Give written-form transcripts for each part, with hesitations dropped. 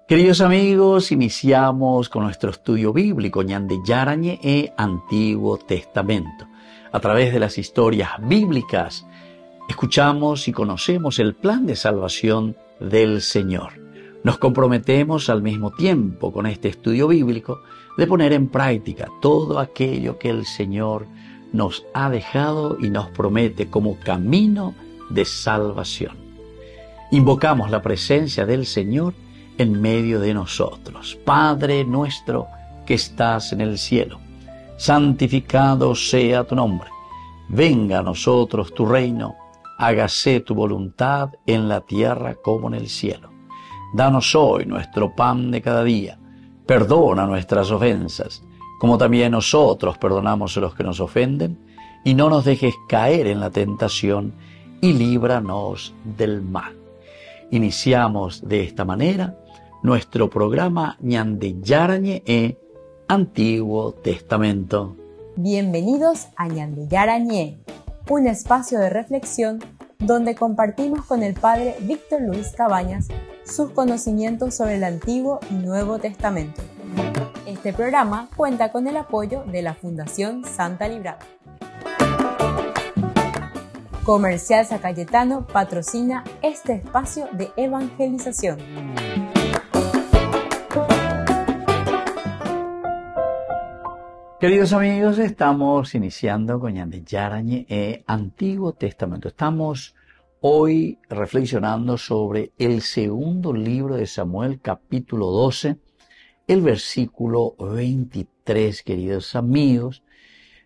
Queridos amigos, iniciamos con nuestro estudio bíblico Ñande Yarañe e Antiguo Testamento. A través de las historias bíblicas, escuchamos y conocemos el plan de salvación del Señor. Nos comprometemos al mismo tiempo con este estudio bíblico de poner en práctica todo aquello que el Señor nos ha dejado y nos promete como camino de salvación. Invocamos la presencia del Señor en medio de nosotros. Padre nuestro que estás en el cielo, santificado sea tu nombre. Venga a nosotros tu reino, hágase tu voluntad en la tierra como en el cielo. Danos hoy nuestro pan de cada día. Perdona nuestras ofensas, como también nosotros perdonamos a los que nos ofenden, y no nos dejes caer en la tentación, y líbranos del mal. Iniciamos de esta manera nuestro programa Ñande Yarañe e Antiguo Testamento. Bienvenidos a Ñande Yarañe, un espacio de reflexión donde compartimos con el Padre Víctor Luis Cabañas sus conocimientos sobre el Antiguo y Nuevo Testamento. Este programa cuenta con el apoyo de la Fundación Santa Librada. Comercial San Cayetano patrocina este espacio de evangelización. Queridos amigos, estamos iniciando con Ñande Yarañe e Antiguo Testamento. Estamos hoy reflexionando sobre el segundo libro de Samuel, capítulo 12, el versículo 23, queridos amigos.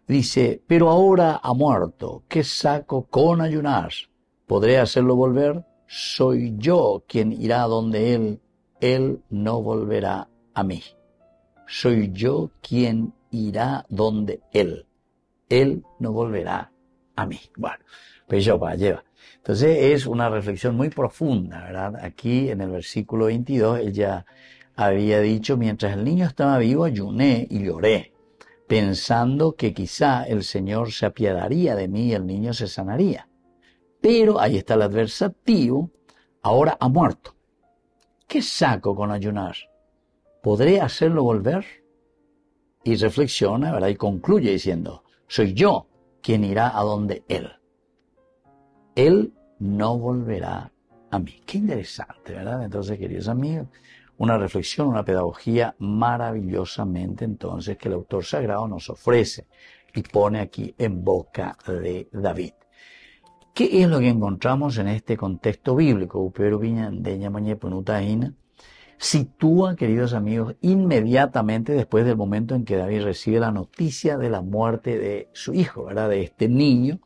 Dice, pero ahora ha muerto, ¿qué saco con ayunar? ¿Podré hacerlo volver? Soy yo quien irá donde él no volverá a mí. Soy yo quien irá donde él no volverá a mí. Bueno, pues yo lleva. Entonces es una reflexión muy profunda, ¿verdad? Aquí en el versículo 22, él ya había dicho, mientras el niño estaba vivo, ayuné y lloré, pensando que quizá el Señor se apiadaría de mí y el niño se sanaría. Pero ahí está el adversativo, ahora ha muerto. ¿Qué saco con ayunar? ¿Podré hacerlo volver? Y reflexiona, ¿verdad? Y concluye diciendo, soy yo quien irá a donde él. Él no volverá a mí. Qué interesante, ¿verdad? Entonces, queridos amigos, una reflexión, una pedagogía maravillosamente entonces que el autor sagrado nos ofrece y pone aquí en boca de David. ¿Qué es lo que encontramos en este contexto bíblico? Sitúa, queridos amigos, inmediatamente después del momento en que David recibe la noticia de la muerte de su hijo, ¿verdad? De este niño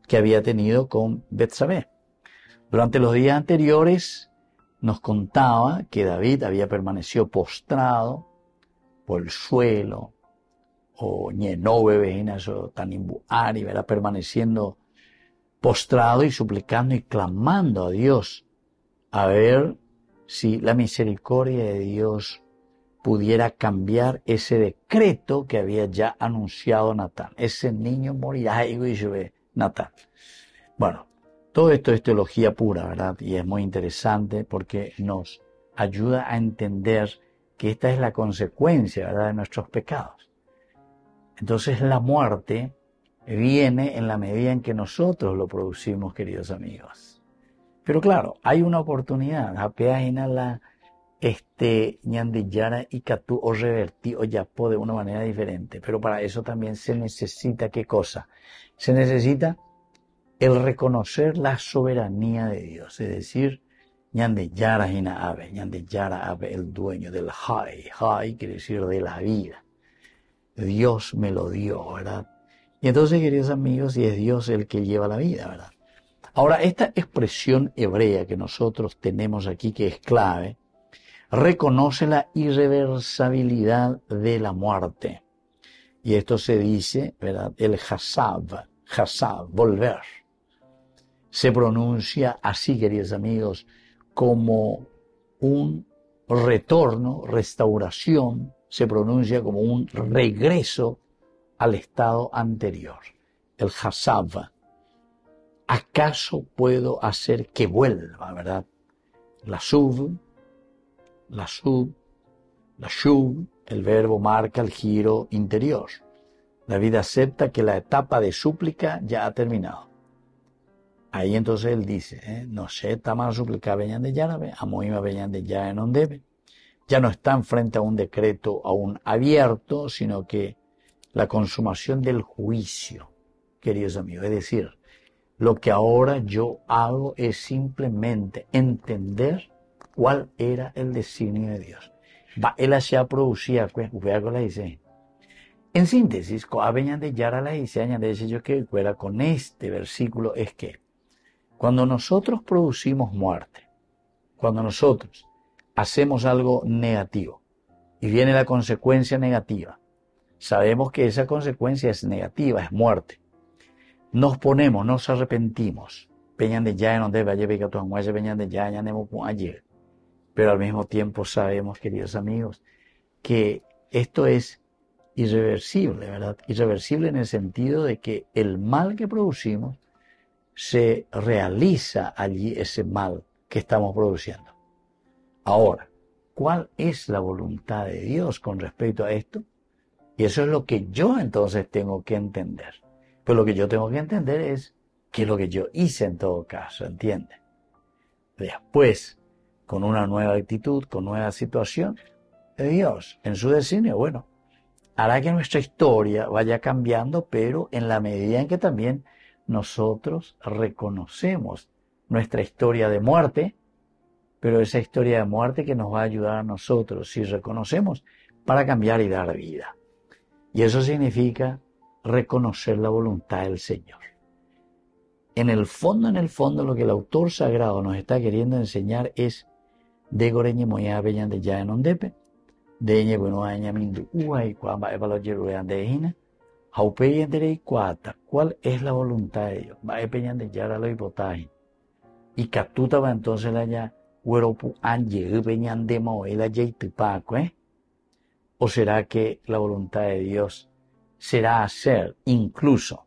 que había tenido con Betsabé. Durante los días anteriores nos contaba que David había permanecido postrado por el suelo, o ñenove, eso tan imbuari, ¿verdad? Permaneciendo postrado y suplicando y clamando a Dios a ver si la misericordia de Dios pudiera cambiar ese decreto que había ya anunciado Natán. Ese niño morirá, y Natán. Bueno, todo esto es teología pura, ¿verdad? Y es muy interesante porque nos ayuda a entender que esta es la consecuencia, ¿verdad?, de nuestros pecados. Entonces la muerte viene en la medida en que nosotros lo producimos, queridos amigos. Pero claro, hay una oportunidad. Ñande Yara y Catú o revertí o yapó de una manera diferente. Pero para eso también se necesita, ¿qué cosa? Se necesita el reconocer la soberanía de Dios. Es decir, Ñande Yara Hina Abe, Ñande Yara Abe, el dueño del Hay. Hay quiere decir de la vida. Dios me lo dio, ¿verdad? Y entonces, queridos amigos, y es Dios el que lleva la vida, ¿verdad? Ahora, esta expresión hebrea que nosotros tenemos aquí, que es clave, reconoce la irreversibilidad de la muerte. Y esto se dice, ¿verdad? El hasab, volver. Se pronuncia así, queridos amigos, como un retorno, restauración, se pronuncia como un regreso al estado anterior. El hasab. ¿Acaso puedo hacer que vuelva, verdad? La suv la shuv, el verbo marca el giro interior. David acepta que la etapa de súplica ya ha terminado. Ahí entonces él dice, no sé, tama súplica veñan de Yarabe, amoima veñan de ya en ondebe. Ya no están frente a un decreto aún abierto, sino que la consumación del juicio, queridos amigos. Es decir, lo que ahora yo hago es simplemente entender cuál era el designio de Dios. Él se producía, la dice. En síntesis, veñan de Yara la dice, añade yo que fuera con este versículo es que cuando nosotros producimos muerte, cuando nosotros hacemos algo negativo y viene la consecuencia negativa, sabemos que esa consecuencia es negativa, es muerte. Nos ponemos, nos arrepentimos. Peñan de ya no debe ayer tu amuelle peñan de ya ayer. Pero al mismo tiempo sabemos, queridos amigos, que esto es irreversible, ¿verdad? Irreversible en el sentido de que el mal que producimos se realiza allí ese mal que estamos produciendo. Ahora, ¿cuál es la voluntad de Dios con respecto a esto? Y eso es lo que yo entonces tengo que entender. Pues lo que yo tengo que entender es qué es lo que yo hice en todo caso, ¿entiende? Después, con una nueva actitud, con nueva situación, Dios, en su designio, bueno, hará que nuestra historia vaya cambiando, pero en la medida en que también nosotros reconocemos nuestra historia de muerte, pero esa historia de muerte que nos va a ayudar a nosotros, si reconocemos, para cambiar y dar vida. Y eso significa reconocer la voluntad del Señor. En el fondo, lo que el autor sagrado nos está queriendo enseñar es de goreñe moya beñan de ya en ondepe, de bueno aña mindu uai cuamba evalo yeruean de hina, haupe y cuata, ¿cuál es la voluntad de Dios? Va peñan de ya lo hipotaje. Y catuta va entonces la ya hueropu anje peñan de moela yeitupaco, ¿O será que la voluntad de Dios será hacer incluso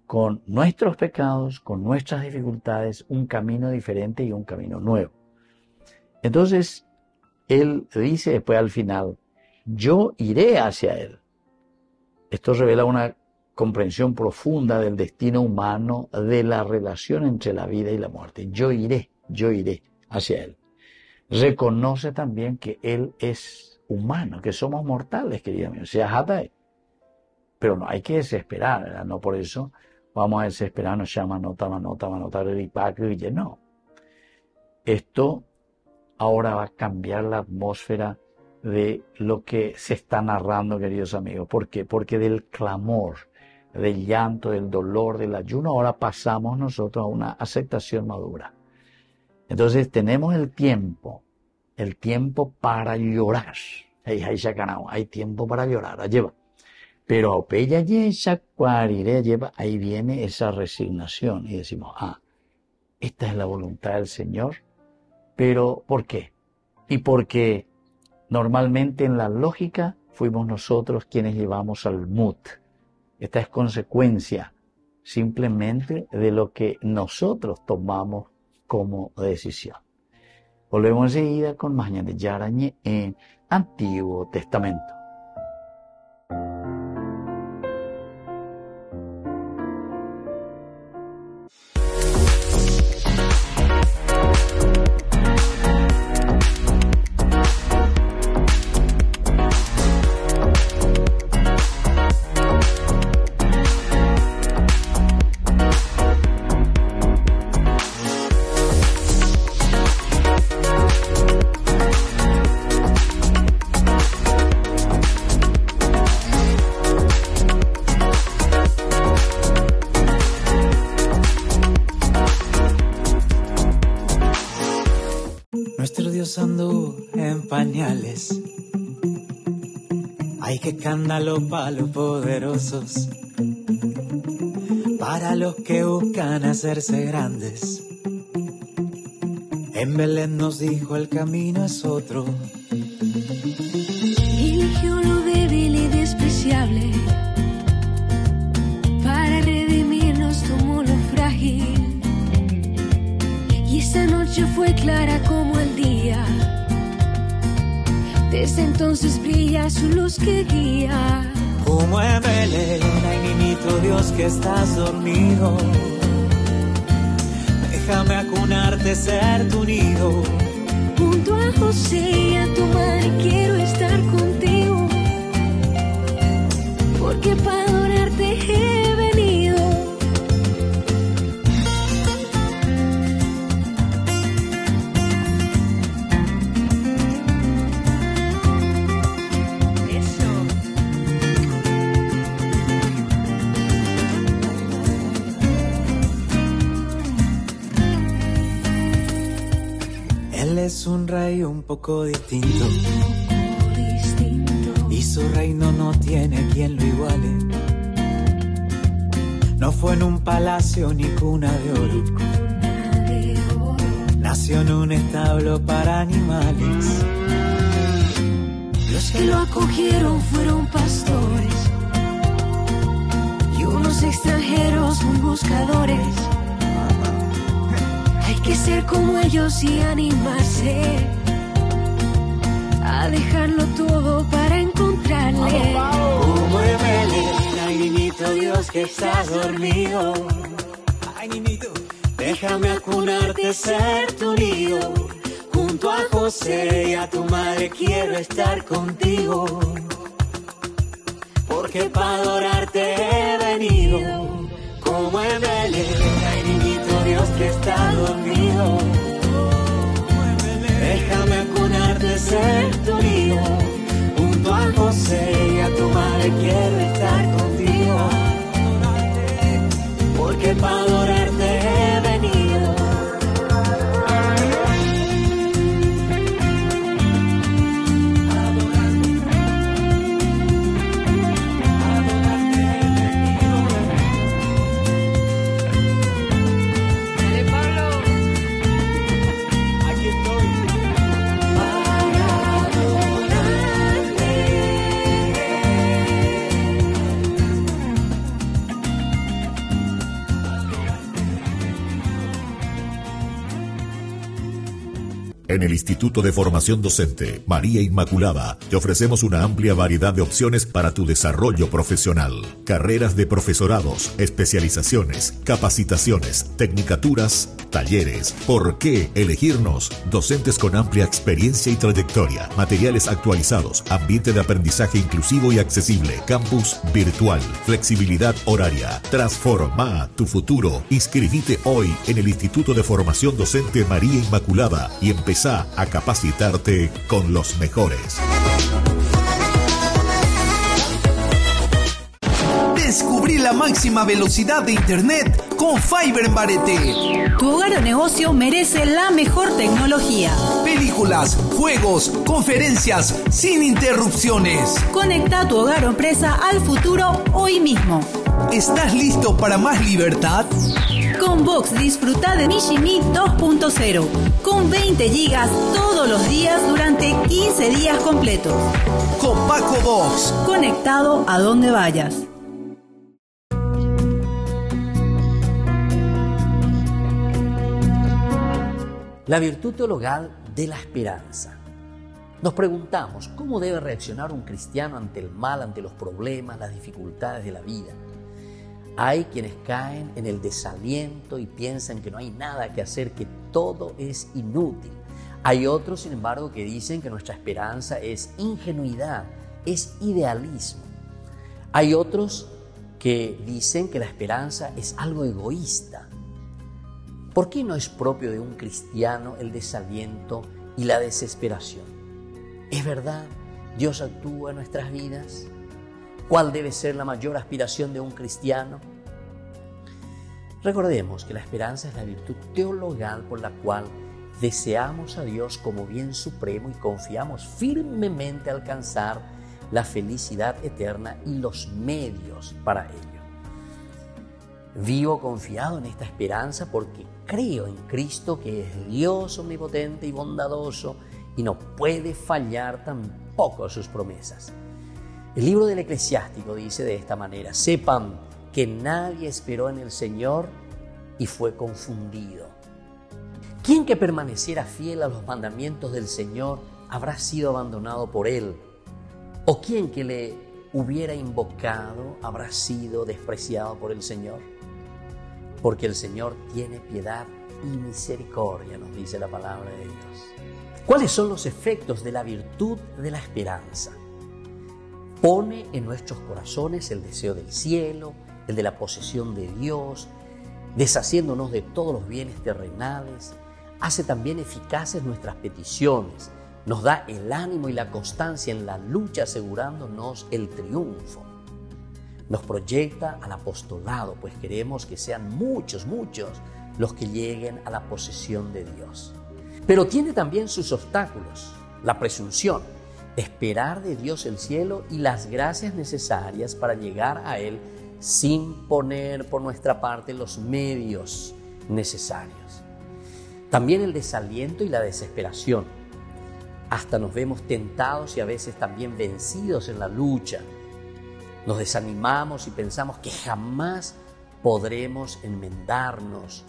con nuestros pecados, con nuestras dificultades, un camino diferente y un camino nuevo? Entonces, él dice después al final, yo iré hacia él. Esto revela una comprensión profunda del destino humano, de la relación entre la vida y la muerte. Yo iré hacia él. Reconoce también que él es humano, que somos mortales, querido mío. Pero no hay que desesperar, ¿verdad? No por eso vamos a desesperarnos, no. Esto ahora va a cambiar la atmósfera de lo que se está narrando, queridos amigos. ¿Por qué? Porque del clamor, del llanto, del dolor, del ayuno, ahora pasamos nosotros a una aceptación madura. Entonces tenemos el tiempo para llorar. Hay tiempo para llorar, lleva. Pero ahí viene esa resignación y decimos, esta es la voluntad del Señor. Pero, ¿por qué? Y porque normalmente en la lógica fuimos nosotros quienes llevamos al mut. Esta es consecuencia simplemente de lo que nosotros tomamos como decisión. Volvemos enseguida con Mañana de Yarañe en Antiguo Testamento. Anduvo en pañales. Ay, qué escándalo para los poderosos, para los que buscan hacerse grandes. En Belén nos dijo el camino es otro. Eligió lo débil y despreciable, para redimirnos tomó lo frágil. Y esa noche fue clara como el día, Desde entonces brilla su luz que guía. Muévele, ay niñito Dios que estás dormido. Déjame acunarte, ser tu nido. Junto a José y a tu madre quiero estar contigo, porque para adorarte he venido. Eso. Él es un rey un poco distinto, y su reino no tiene quien lo iguale. No fue en un palacio ni cuna de oro, nació en un establo para animales. Los que lo acogieron fueron pastores y unos extranjeros muy buscadores. Hay que ser como ellos y animarse a dejarlo todo para encontrarle. Muévele, ay niñito Dios que estás dormido. Ay niñito, déjame acunarte, ser tu nido. Junto a José y a tu madre quiero estar contigo, porque para adorarte he venido. Muévele, ay niñito Dios que está dormido. Déjame acunarte, ser tu nido. Junto a José y a tu madre quiero estar contigo, porque para adorarte he venido. En el Instituto de Formación Docente María Inmaculada te ofrecemos una amplia variedad de opciones para tu desarrollo profesional. Carreras de profesorados, especializaciones, capacitaciones, tecnicaturas, talleres. ¿Por qué elegirnos? Docentes con amplia experiencia y trayectoria, materiales actualizados, ambiente de aprendizaje inclusivo y accesible, campus virtual, flexibilidad horaria. Transforma tu futuro. Inscribite hoy en el Instituto de Formación Docente María Inmaculada y empezá a capacitarte con los mejores. Descubrí la máxima velocidad de internet con Fiber en Barete. Tu hogar o negocio merece la mejor tecnología. Películas, juegos, conferencias, sin interrupciones. Conecta tu hogar o empresa al futuro hoy mismo. ¿Estás listo para más libertad? Con Vox disfruta de Mishimi 2.0 con 20 gigas todos los días durante 15 días completos. Con Paco Vox. Conectado a donde vayas. La virtud teologal de la esperanza. Nos preguntamos, ¿cómo debe reaccionar un cristiano ante el mal, ante los problemas, las dificultades de la vida? Hay quienes caen en el desaliento y piensan que no hay nada que hacer, que todo es inútil. Hay otros, sin embargo, que dicen que nuestra esperanza es ingenuidad, es idealismo. Hay otros que dicen que la esperanza es algo egoísta. ¿Por qué no es propio de un cristiano el desaliento y la desesperación? ¿Es verdad? ¿Dios actúa en nuestras vidas? ¿Cuál debe ser la mayor aspiración de un cristiano? Recordemos que la esperanza es la virtud teologal por la cual deseamos a Dios como bien supremo y confiamos firmemente alcanzar la felicidad eterna y los medios para ello. Vivo confiado en esta esperanza porque creo en Cristo, que es Dios omnipotente y bondadoso y no puede fallar tampoco sus promesas. El libro del Eclesiástico dice de esta manera: sepan que nadie esperó en el Señor y fue confundido. ¿Quién que permaneciera fiel a los mandamientos del Señor habrá sido abandonado por Él? ¿O quién que le hubiera invocado habrá sido despreciado por el Señor? Porque el Señor tiene piedad y misericordia, nos dice la palabra de Dios. ¿Cuáles son los efectos de la virtud de la esperanza? Pone en nuestros corazones el deseo del cielo, el de la posesión de Dios, deshaciéndonos de todos los bienes terrenales. Hace también eficaces nuestras peticiones, nos da el ánimo y la constancia en la lucha, asegurándonos el triunfo. Nos proyecta al apostolado, pues queremos que sean muchos los que lleguen a la posesión de Dios. Pero tiene también sus obstáculos, la presunción, esperar de Dios el cielo y las gracias necesarias para llegar a Él sin poner por nuestra parte los medios necesarios. También el desaliento y la desesperación. Hasta nos vemos tentados y a veces también vencidos en la lucha. Nos desanimamos y pensamos que jamás podremos enmendarnos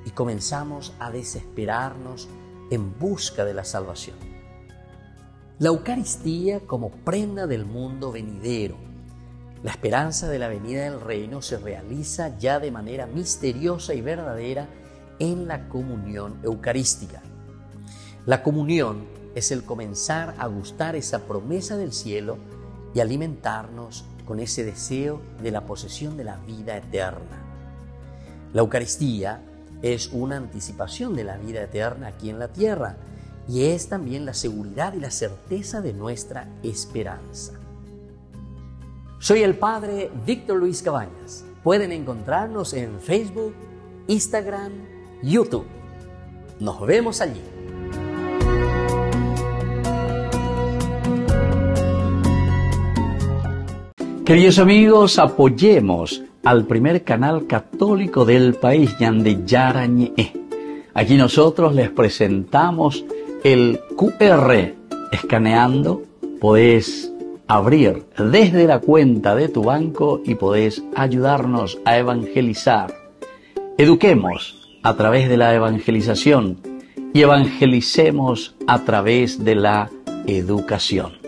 y comenzamos a desesperarnos en busca de la salvación. La Eucaristía como prenda del mundo venidero. La esperanza de la venida del reino se realiza ya de manera misteriosa y verdadera en la comunión eucarística. La comunión es el comenzar a gustar esa promesa del cielo y alimentarnos con ese deseo de la posesión de la vida eterna. La Eucaristía es una anticipación de la vida eterna aquí en la tierra y es también la seguridad y la certeza de nuestra esperanza. Soy el Padre Víctor Luis Cabañas. Pueden encontrarnos en Facebook, Instagram, YouTube. Nos vemos allí. Queridos amigos, apoyemos al primer canal católico del país, Ñande Yarañe. Aquí nosotros les presentamos el QR. Escaneando podés abrir desde la cuenta de tu banco y podés ayudarnos a evangelizar. Eduquemos a través de la evangelización y evangelicemos a través de la educación.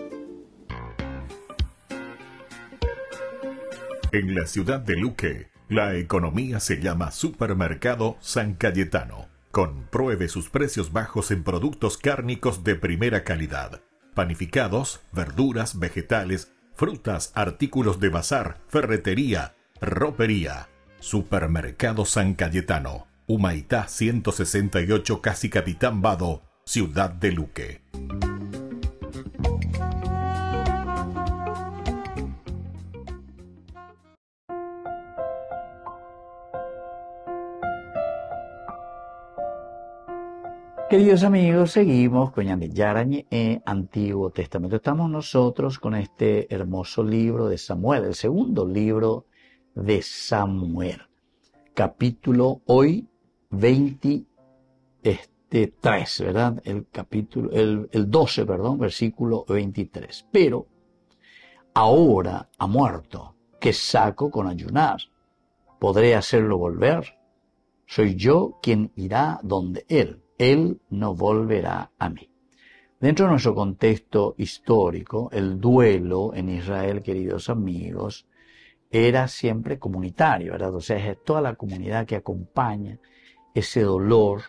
En la ciudad de Luque, la economía se llama Supermercado San Cayetano. Compruebe sus precios bajos en productos cárnicos de primera calidad. Panificados, verduras, vegetales, frutas, artículos de bazar, ferretería, ropería. Supermercado San Cayetano, Humaitá 168, Casi Capitán Vado, ciudad de Luque. Queridos amigos, seguimos con Ñande Yarañe, Antiguo Testamento. Estamos nosotros con este hermoso libro de Samuel, el segundo libro de Samuel. Capítulo hoy 23, ¿verdad? El 12, versículo 23. Pero ahora ha muerto, ¿qué saco con ayunar? ¿Podré hacerlo volver? Soy yo quien irá donde él no volverá a mí. Dentro de nuestro contexto histórico, el duelo en Israel, queridos amigos, era siempre comunitario, ¿verdad? O sea, es toda la comunidad que acompaña ese dolor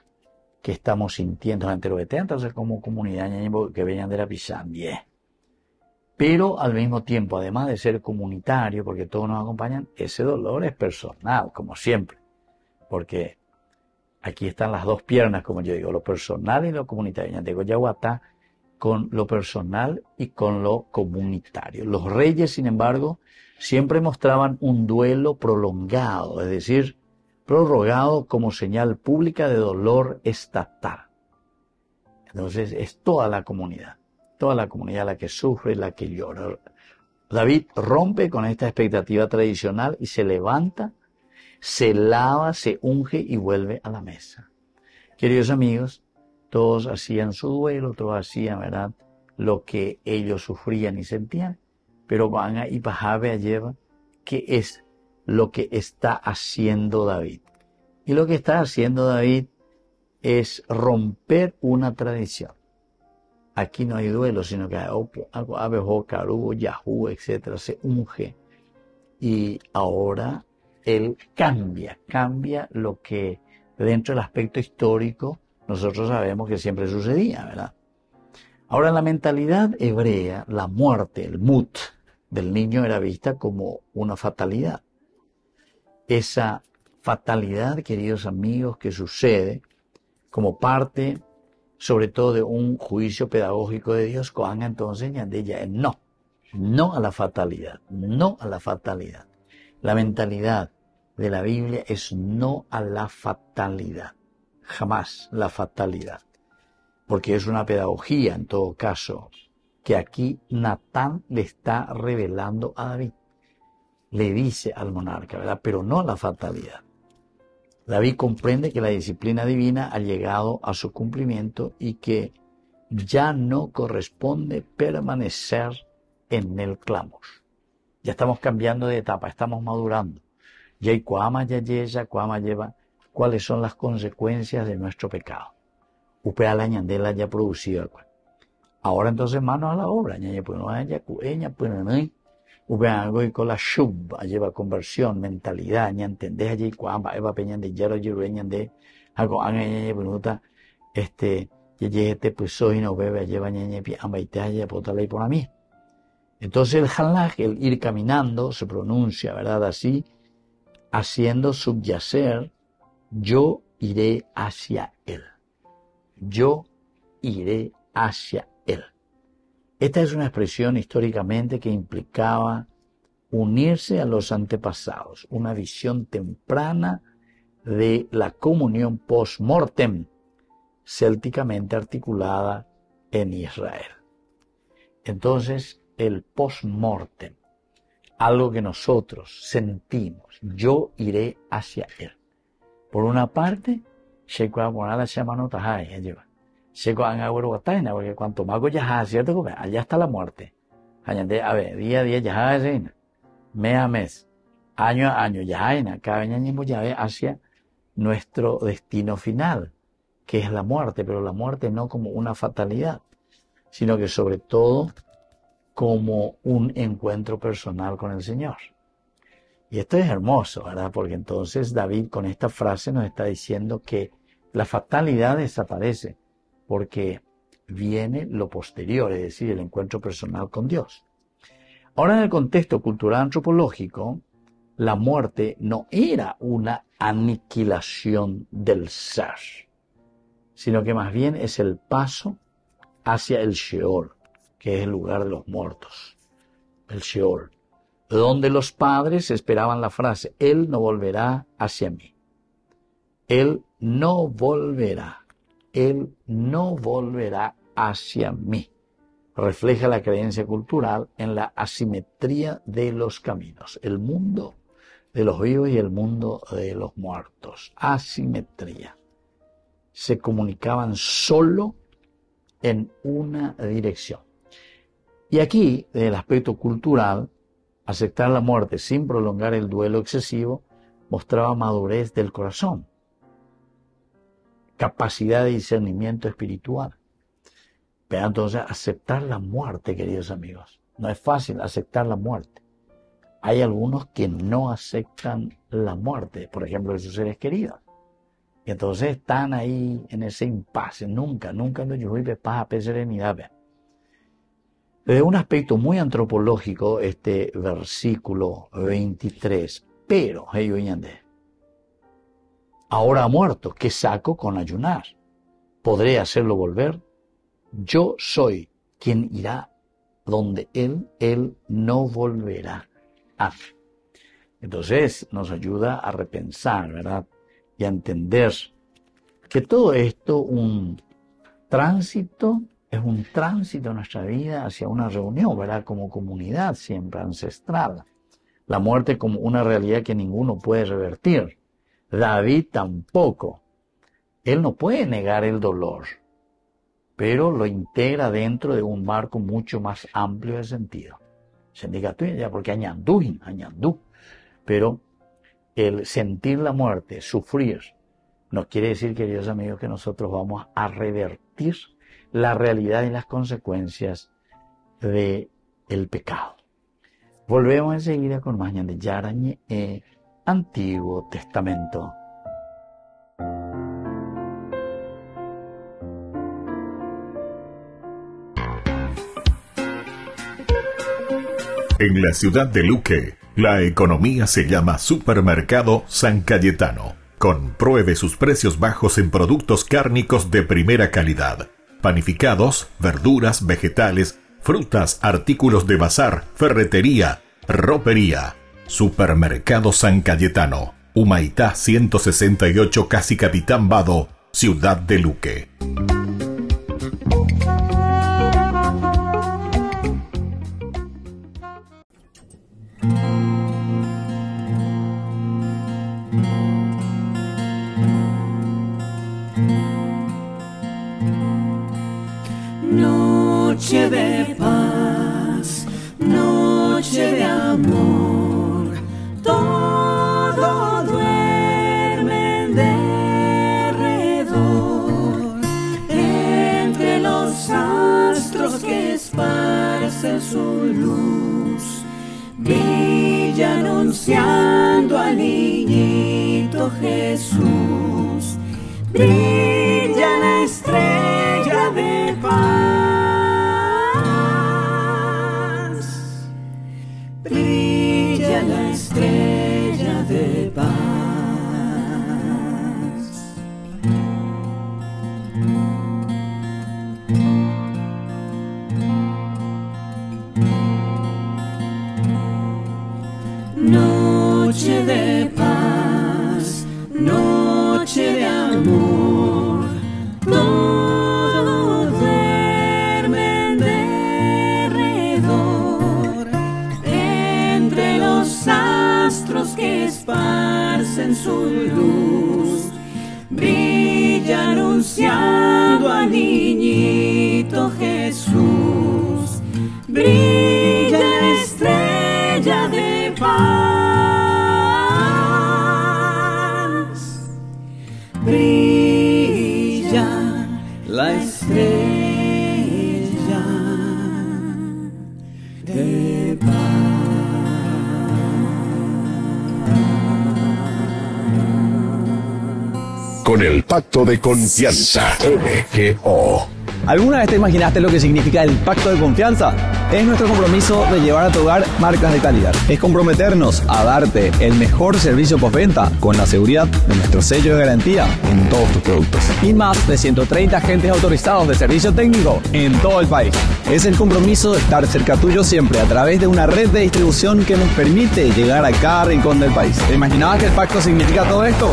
que estamos sintiendo entre los entonces como comunidad que venían de la Pisandie. Pero al mismo tiempo, además de ser comunitario, porque todos nos acompañan, ese dolor es personal, como siempre, porque aquí están las dos piernas, como yo digo, lo personal y lo comunitario. Digo, Yahuatá con lo personal y con lo comunitario. Los reyes, sin embargo, siempre mostraban un duelo prolongado, es decir, prorrogado como señal pública de dolor estatal. Entonces es toda la comunidad la que sufre, la que llora. David rompe con esta expectativa tradicional y se levanta, se lava, se unge y vuelve a la mesa. Queridos amigos, todos hacían su duelo, todos hacían, ¿verdad?, lo que ellos sufrían y sentían, pero van a y Pajabe lleva qué es lo que está haciendo David. Y lo que está haciendo David es romper una tradición. aquí no hay duelo, sino que Abejo, Carubo, Yahú, etc. se unge. Y ahora él cambia lo que dentro del aspecto histórico nosotros sabemos que siempre sucedía, ¿verdad? Ahora, en la mentalidad hebrea, la muerte, el mut del niño era vista como una fatalidad. Esa fatalidad, queridos amigos, que sucede como parte, sobre todo, de un juicio pedagógico de Dios, Coanga entonces ya no a la fatalidad, no a la fatalidad. La mentalidad de la Biblia es no a la fatalidad, jamás la fatalidad, porque es una pedagogía en todo caso, que aquí Natán le está revelando a David, le dice al monarca, ¿verdad? Pero no a la fatalidad. David comprende que la disciplina divina ha llegado a su cumplimiento y que ya no corresponde permanecer en el clamor. Ya estamos cambiando de etapa, estamos madurando. Ya lleva cuáles son las consecuencias de nuestro pecado. Upea la ñandela ya producido. Ahora entonces manos a la obra. Upea algo y con la shub, lleva conversión, mentalidad, ña entendés allí cuamba, eva peñan de yaro yirueñan de algo anga pregunta yete pues soy no bebe lleva ña pi ambaite allá potala y por a mí. Entonces el halaj, el ir caminando, se pronuncia, ¿verdad? Así, haciendo subyacer, yo iré hacia él. Yo iré hacia él. Esta es una expresión históricamente que implicaba unirse a los antepasados, una visión temprana de la comunión post-mortem, célticamente articulada en Israel. Entonces, el post-mortem, algo que nosotros sentimos, yo iré hacia él. Por una parte, porque cuanto más ya ¿cierto? Allá está la muerte. A ver, día a día ya mes a mes, año a año, ya cada año ya hacia nuestro destino final, que es la muerte, pero la muerte no como una fatalidad, sino que sobre todo como un encuentro personal con el Señor. Y esto es hermoso, ¿verdad? Porque entonces David con esta frase nos está diciendo que la fatalidad desaparece porque viene lo posterior, es decir, el encuentro personal con Dios. Ahora, en el contexto cultural antropológico, la muerte no era una aniquilación del ser, sino que más bien es el paso hacia el Sheol, que es el lugar de los muertos, el Sheol, donde los padres esperaban la frase, él no volverá hacia mí. Él no volverá hacia mí. Refleja la creencia cultural en la asimetría de los caminos, el mundo de los vivos y el mundo de los muertos. Asimetría. Se comunicaban solo en una dirección. Y aquí, desde el aspecto cultural, aceptar la muerte sin prolongar el duelo excesivo mostraba madurez del corazón, capacidad de discernimiento espiritual. Pero entonces, aceptar la muerte, queridos amigos, no es fácil aceptar la muerte. Hay algunos que no aceptan la muerte, por ejemplo, de sus seres queridos. Y entonces están ahí en ese impasse, nunca no yo voy a serenidad. Desde un aspecto muy antropológico, este versículo 23, pero, ahora ha muerto, ¿qué saco con ayunar? ¿Podré hacerlo volver? Yo soy quien irá donde él no volverá. Entonces nos ayuda a repensar, ¿verdad? Y a entender que todo esto, es un tránsito en nuestra vida hacia una reunión, ¿verdad? Como comunidad siempre ancestral. La muerte como una realidad que ninguno puede revertir. David tampoco. Él no puede negar el dolor, pero lo integra dentro de un marco mucho más amplio de sentido. Se diga tú ya porque añandú. Pero el sentir la muerte, sufrir, no quiere decir, queridos amigos, que nosotros vamos a revertir la realidad y las consecuencias del pecado. Volvemos enseguida con más de Yarañe Antiguo Testamento. En la ciudad de Luque, la economía se llama Supermercado San Cayetano. Compruebe sus precios bajos en productos cárnicos de primera calidad. Panificados, verduras, vegetales, frutas, artículos de bazar, ferretería, ropería. Supermercado San Cayetano, Humaitá 168, Casi Capitán Vado, ciudad de Luque. Noche de paz, noche de amor, todo duerme en derredor, entre los astros que esparcen su luz, brilla anunciando al niñito Jesús, brilla la estrella de paz, brilla la estrella de paz. Noche de paz, noche de amor, todo duerme en derredor, entre los astros que esparcen su luz, brilla anunciando al niñito Jesús, brilla la estrella de paz, brilla la estrella de paz. Con el Pacto de Confianza, MGO. ¿Alguna vez te imaginaste lo que significa el Pacto de Confianza? Es nuestro compromiso de llevar a tu hogar marcas de calidad. Es comprometernos a darte el mejor servicio postventa con la seguridad de nuestro sello de garantía en todos tus productos. Y más de 130 agentes autorizados de servicio técnico en todo el país. Es el compromiso de estar cerca tuyo siempre a través de una red de distribución que nos permite llegar a cada rincón del país. ¿Te imaginabas que el pacto significa todo esto?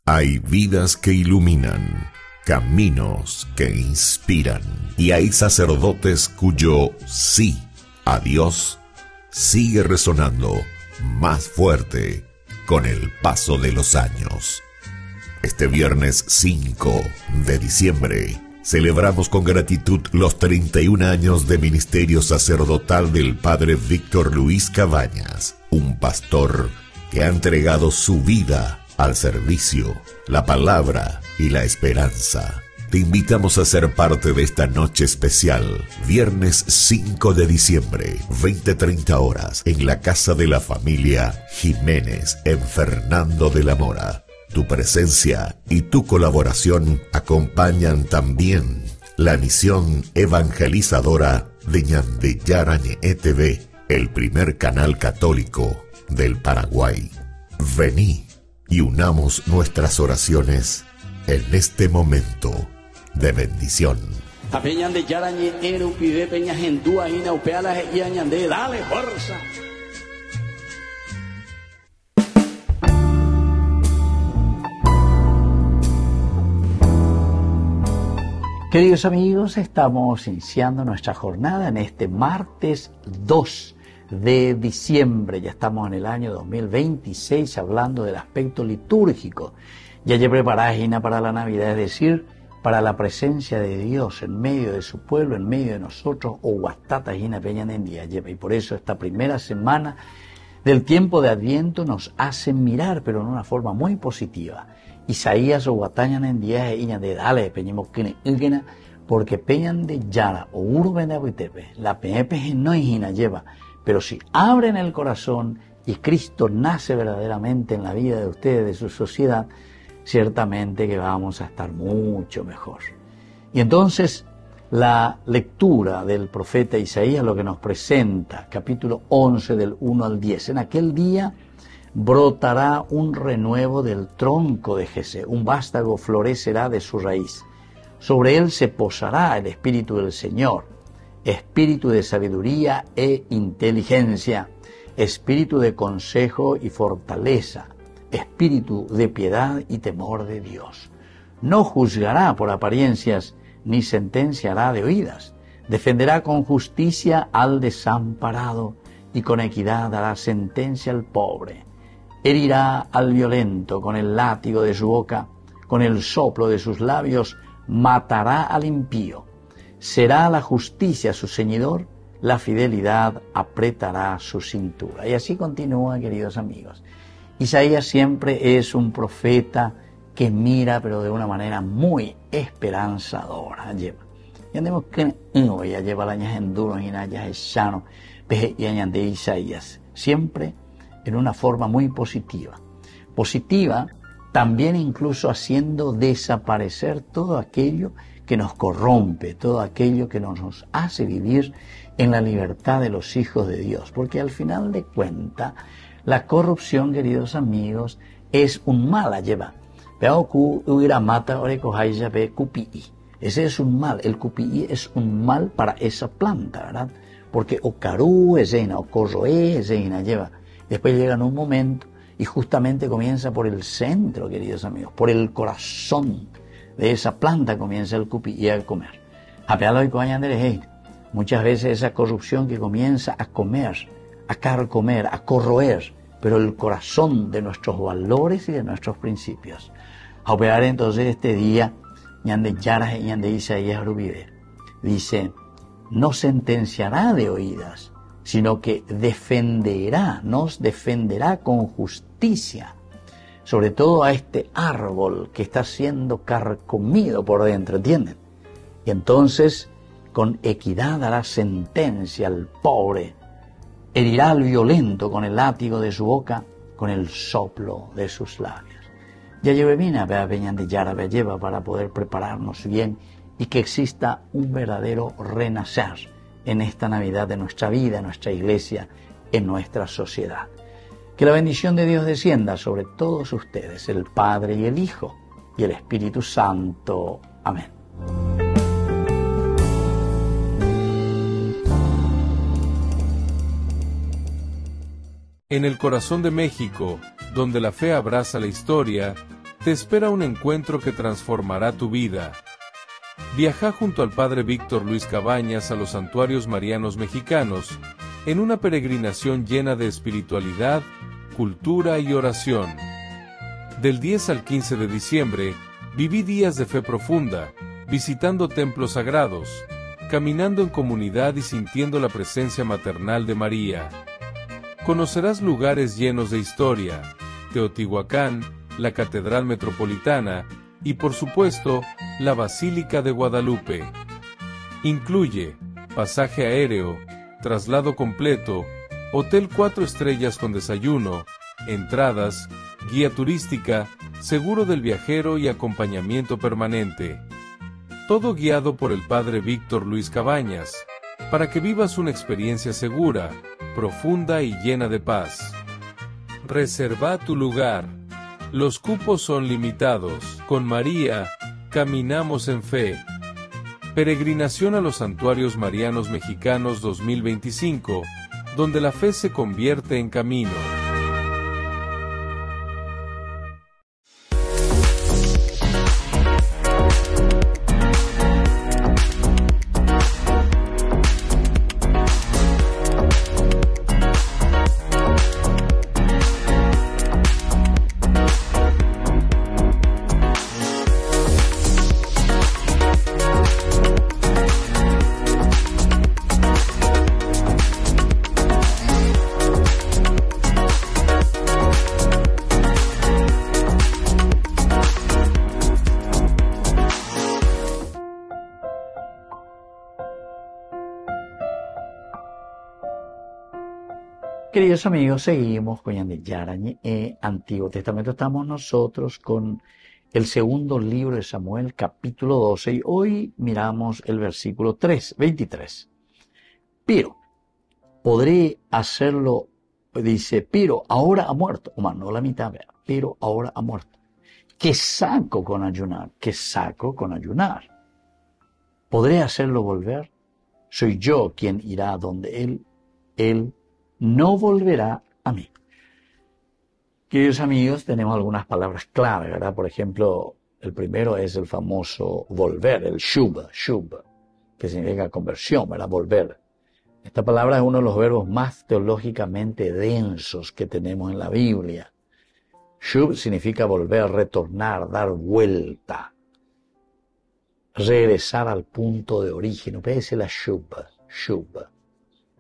Hay vidas que iluminan, caminos que inspiran, y hay sacerdotes cuyo sí a Dios sigue resonando más fuerte con el paso de los años. Este viernes 5 de diciembre celebramos con gratitud los 31 años de ministerio sacerdotal del Padre Víctor Luis Cabañas, un pastor que ha entregado su vida al servicio, la palabra y la esperanza. Te invitamos a ser parte de esta noche especial, viernes 5 de diciembre, 20:30 horas, en la casa de la familia Jiménez, en Fernando de la Mora. Tu presencia y tu colaboración acompañan también la misión evangelizadora de Ñande Yarañe TV, el primer canal católico del Paraguay. Vení y unamos nuestras oraciones en este momento de bendición. Dale fuerza. Queridos amigos, estamos iniciando nuestra jornada en este martes 2 de diciembre. Ya estamos en el año 2026 hablando del aspecto litúrgico. Ya preparada para la Navidad, es decir, para la presencia de Dios en medio de su pueblo, en medio de nosotros, o guastata gina peñan en día. Y por eso esta primera semana del tiempo de Adviento nos hace mirar, pero en una forma muy positiva, Isaías o guatañan en días iña de dale peñemos que ne porque peñan de yara o urben de abuitepe, la peñepe no hina lleva, pero si abren el corazón y Cristo nace verdaderamente en la vida de ustedes, de su sociedad, ciertamente que vamos a estar mucho mejor. Y entonces la lectura del profeta Isaías lo que nos presenta, capítulo 11 del 1 al 10, en aquel día brotará un renuevo del tronco de Jesé, un vástago florecerá de su raíz. Sobre él se posará el Espíritu del Señor, espíritu de sabiduría e inteligencia, espíritu de consejo y fortaleza, espíritu de piedad y temor de Dios. No juzgará por apariencias, ni sentenciará de oídas. Defenderá con justicia al desamparado y con equidad dará sentencia al pobre. Herirá al violento con el látigo de su boca, con el soplo de sus labios matará al impío. Será la justicia su ceñidor, la fidelidad apretará su cintura. Y así continúa, queridos amigos. Isaías siempre es un profeta que mira, pero de una manera muy esperanzadora. Lleva. Y andemos que ya lleva la añas enduro y ya es sano, y añade Isaías. Siempre en una forma muy positiva. Positiva también incluso haciendo desaparecer todo aquello que nos corrompe, todo aquello que no nos hace vivir en la libertad de los hijos de Dios. Porque al final de cuentas, la corrupción, queridos amigos, es un mal. Lleva. Ese es un mal. El cupií es un mal para esa planta, ¿verdad? Porque o carú es ena, o corroé es ena, lleva. Después llega en un momento y justamente comienza por el centro, queridos amigos, por el corazón de esa planta comienza el cupií a comer. Muchas veces esa corrupción que comienza a comer, a carcomer, a corroer, pero el corazón de nuestros valores y de nuestros principios. A operar entonces este día, ñande Yara y ñande Isaías Rubide, dice, no sentenciará de oídas, sino que nos defenderá con justicia, sobre todo a este árbol que está siendo carcomido por dentro, ¿entienden? Y entonces, con equidad dará sentencia al pobre, herirá al violento con el látigo de su boca, con el soplo de sus labios. Ya lleve mina, lleva para poder prepararnos bien y que exista un verdadero renacer en esta Navidad de nuestra vida, en nuestra iglesia, en nuestra sociedad. Que la bendición de Dios descienda sobre todos ustedes, el Padre y el Hijo y el Espíritu Santo. Amén. En el corazón de México, donde la fe abraza la historia, te espera un encuentro que transformará tu vida. Viaja junto al Padre Víctor Luis Cabañas a los santuarios marianos mexicanos, en una peregrinación llena de espiritualidad, cultura y oración. Del 10 al 15 de diciembre, viví días de fe profunda, visitando templos sagrados, caminando en comunidad y sintiendo la presencia maternal de María. Conocerás lugares llenos de historia, Teotihuacán, la Catedral Metropolitana y, por supuesto, la Basílica de Guadalupe. Incluye pasaje aéreo, traslado completo, hotel 4 estrellas con desayuno, entradas, guía turística, seguro del viajero y acompañamiento permanente. Todo guiado por el Padre Víctor Luis Cabañas, para que vivas una experiencia segura, profunda y llena de paz. Reserva tu lugar. Los cupos son limitados. Con María, caminamos en fe. Peregrinación a los Santuarios Marianos Mexicanos 2025, donde la fe se convierte en camino. Queridos amigos, seguimos con Ñande Yarañe, Antiguo Testamento. Estamos nosotros con el segundo libro de Samuel, capítulo 12, y hoy miramos el versículo 23. Pero, podré hacerlo, dice, pero ahora ha muerto, o más, no la mitad, pero ahora ha muerto. ¿Qué saco con ayunar? ¿Qué saco con ayunar? ¿Podré hacerlo volver? Soy yo quien irá donde él no volverá a mí. Queridos amigos, tenemos algunas palabras clave, ¿verdad? Por ejemplo, el primero es el famoso volver, el shub, que significa conversión, ¿verdad? Volver. Esta palabra es uno de los verbos más teológicamente densos que tenemos en la Biblia. Shub significa volver, retornar, dar vuelta, regresar al punto de origen. Esa es la shub.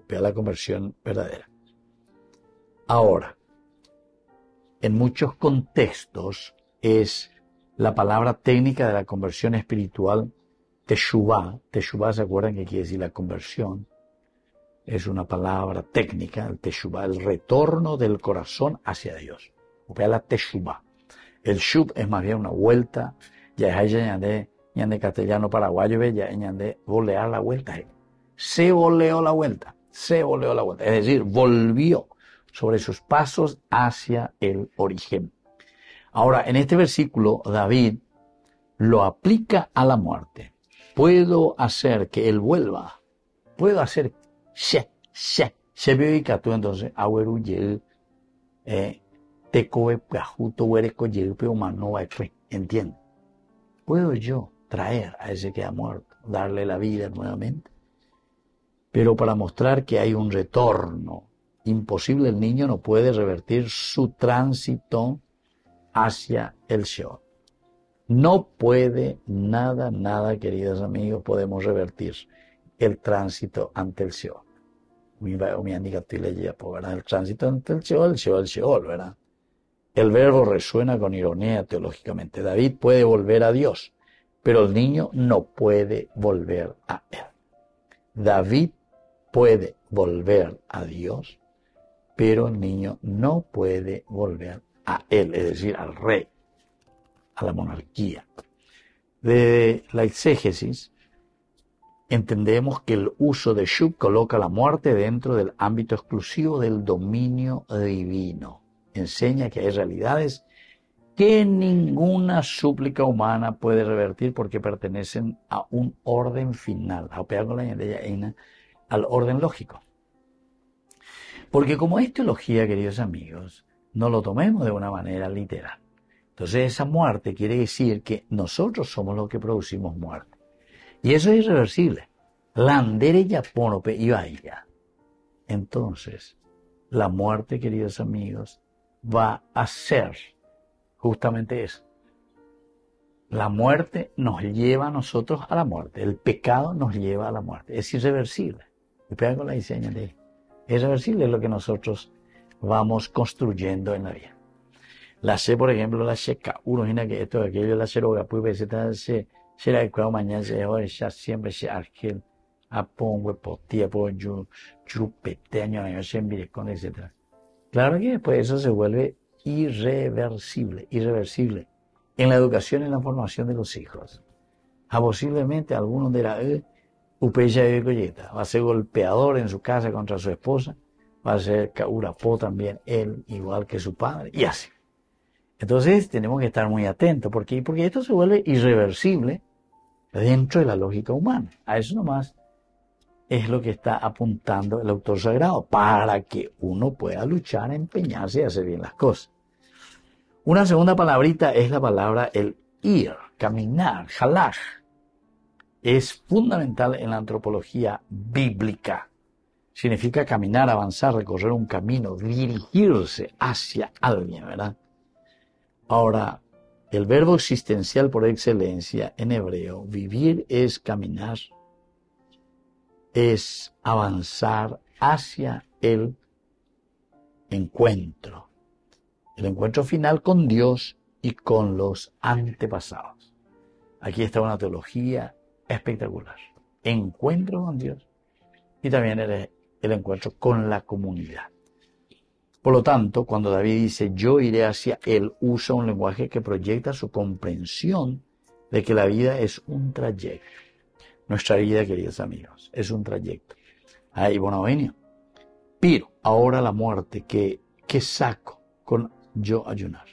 La conversión verdadera. Ahora, en muchos contextos es la palabra técnica de la conversión espiritual teshuvá. Teshuvá, ¿se acuerdan qué quiere decir la conversión? Es una palabra técnica, el teshuvá, el retorno del corazón hacia Dios. La teshuvá. El shub es más bien una vuelta, ya es ñande castellano paraguayo, ya ñande volear la vuelta. Se voleó la vuelta. Es decir, volvió sobre sus pasos hacia el origen. Ahora, en este versículo, David lo aplica a la muerte. Puedo hacer que él vuelva. Puedo hacer se veo tú entonces agueru yel tecoe pajuto huereco yel pero mano entiende. Puedo yo traer a ese que ha muerto, darle la vida nuevamente. Pero para mostrar que hay un retorno imposible, el niño no puede revertir su tránsito hacia el Sheol. No puede nada, queridos amigos, podemos revertir el tránsito ante el Sheol. El tránsito ante el Sheol, ¿verdad? El verbo resuena con ironía teológicamente. David puede volver a Dios, pero el niño no puede volver a él. David puede volver a Dios, pero el niño no puede volver a él, es decir, al rey, a la monarquía. De la exégesis, entendemos que el uso de shub coloca la muerte dentro del ámbito exclusivo del dominio divino. Enseña que hay realidades que ninguna súplica humana puede revertir porque pertenecen a un orden final, al orden lógico. Porque como es teología, queridos amigos, no lo tomemos de una manera literal. Entonces esa muerte quiere decir que nosotros somos los que producimos muerte. Y eso es irreversible. Landere yaponope y vaya. Entonces, la muerte, queridos amigos, va a ser justamente eso. La muerte nos lleva a nosotros a la muerte. El pecado nos lleva a la muerte. Es irreversible. Y pega con la diseña de es irreversible lo que nosotros vamos construyendo en la vida. La C, por ejemplo, la checa. Uno imagina que esto, aquello, la ceroga, pues se será el cual mañana se dejó ya siempre se arquel a pongo potía por chupeteño se con etc. Claro que después eso se vuelve irreversible. En la educación y en la formación de los hijos. Posiblemente alguno dirá, upeya de colleta, va a ser golpeador en su casa contra su esposa, va a ser caurapó también él, igual que su padre, y así. Entonces tenemos que estar muy atentos, porque esto se vuelve irreversible dentro de la lógica humana. A eso nomás es lo que está apuntando el autor sagrado, para que uno pueda luchar, empeñarse y hacer bien las cosas. Una segunda palabrita es la palabra el ir, caminar, halach. Es fundamental en la antropología bíblica. Significa caminar, avanzar, recorrer un camino, dirigirse hacia alguien, ¿verdad? Ahora, el verbo existencial por excelencia en hebreo, vivir es caminar, es avanzar hacia el encuentro final con Dios y con los antepasados. Aquí está una teología espectacular. Encuentro con Dios y también el encuentro con la comunidad. Por lo tanto, cuando David dice yo iré hacia él, usa un lenguaje que proyecta su comprensión de que la vida es un trayecto. Nuestra vida, queridos amigos, es un trayecto. Ahí, bueno, venía. Pero ahora la muerte, ¿qué saco con yo ayunar?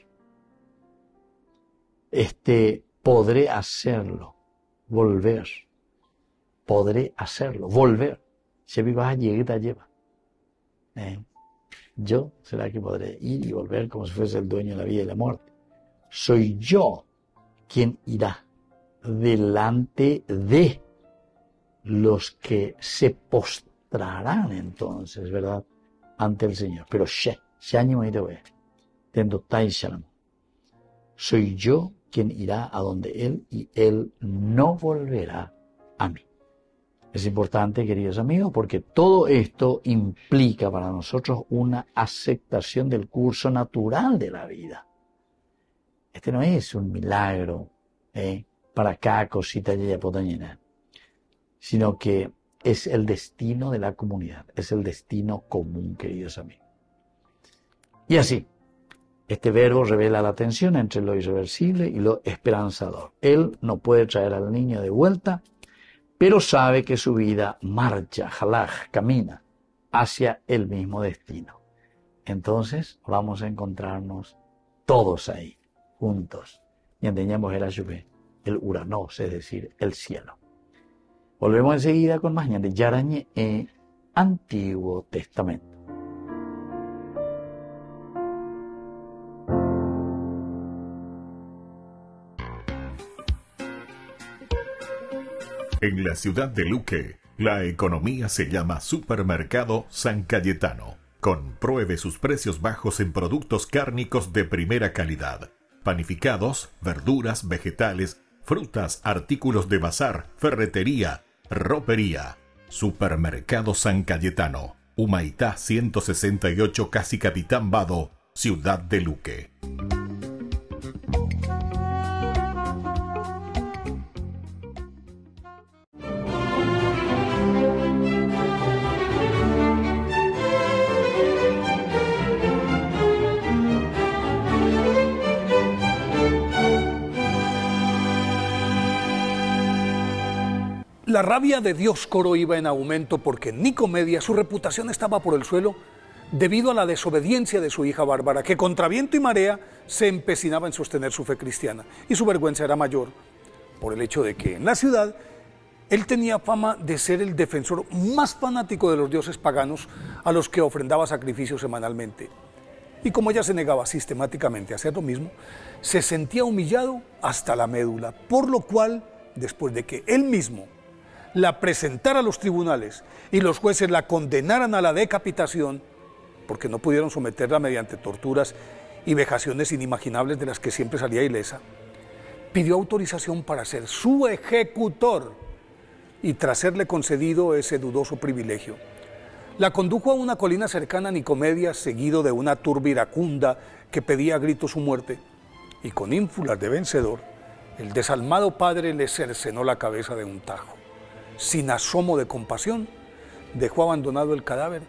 Podré hacerlo, volver. Podré hacerlo, volver. Si vas a llegar, lleva. Yo, ¿será que podré ir y volver como si fuese el dueño de la vida y la muerte? Soy yo quien irá delante de los que se postrarán entonces, ¿verdad? Ante el Señor. Pero soy yo quien irá a donde Él y Él no volverá a mí. Es importante, queridos amigos, porque todo esto implica para nosotros una aceptación del curso natural de la vida. Este no es un milagro para cada cosita ya potañena, sino que es el destino de la comunidad, es el destino común, queridos amigos. Y así, este verbo revela la tensión entre lo irreversible y lo esperanzador. Él no puede traer al niño de vuelta, pero sabe que su vida marcha, jalaj, camina hacia el mismo destino. Entonces vamos a encontrarnos todos ahí, juntos. Y enseñamos el Uranos, es decir, el cielo. Volvemos enseguida con más de Yarañe en Antiguo Testamento. En la ciudad de Luque, la economía se llama Supermercado San Cayetano. Compruebe sus precios bajos en productos cárnicos de primera calidad. Panificados, verduras, vegetales, frutas, artículos de bazar, ferretería, ropería. Supermercado San Cayetano, Humaitá 168, Casi Capitán Vado, ciudad de Luque. La rabia de Dioscoro iba en aumento porque en Nicomedia su reputación estaba por el suelo debido a la desobediencia de su hija Bárbara, que contra viento y marea se empecinaba en sostener su fe cristiana. Y su vergüenza era mayor por el hecho de que en la ciudad él tenía fama de ser el defensor más fanático de los dioses paganos a los que ofrendaba sacrificios semanalmente. Y como ella se negaba sistemáticamente a hacer lo mismo, se sentía humillado hasta la médula, por lo cual, después de que él mismo la presentara a los tribunales y los jueces la condenaran a la decapitación, porque no pudieron someterla mediante torturas y vejaciones inimaginables de las que siempre salía ilesa, pidió autorización para ser su ejecutor y tras serle concedido ese dudoso privilegio, la condujo a una colina cercana a Nicomedia, seguido de una turba iracunda que pedía a gritos su muerte, y con ínfulas de vencedor, el desalmado padre le cercenó la cabeza de un tajo. Sin asomo de compasión, dejó abandonado el cadáver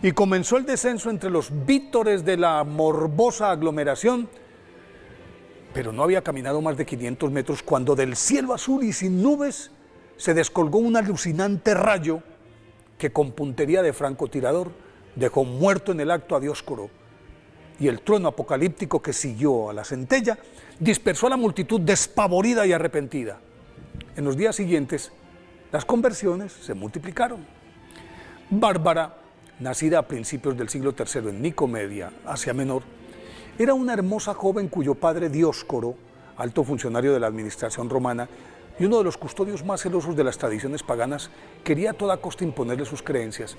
y comenzó el descenso entre los vítores de la morbosa aglomeración, pero no había caminado más de 500 metros cuando del cielo azul y sin nubes se descolgó un alucinante rayo que con puntería de francotirador dejó muerto en el acto a Dioscoro, y el trueno apocalíptico que siguió a la centella dispersó a la multitud despavorida y arrepentida. En los días siguientes, las conversiones se multiplicaron. Bárbara, nacida a principios del siglo III en Nicomedia, Asia Menor, era una hermosa joven cuyo padre Dioscoro, alto funcionario de la administración romana y uno de los custodios más celosos de las tradiciones paganas, quería a toda costa imponerle sus creencias.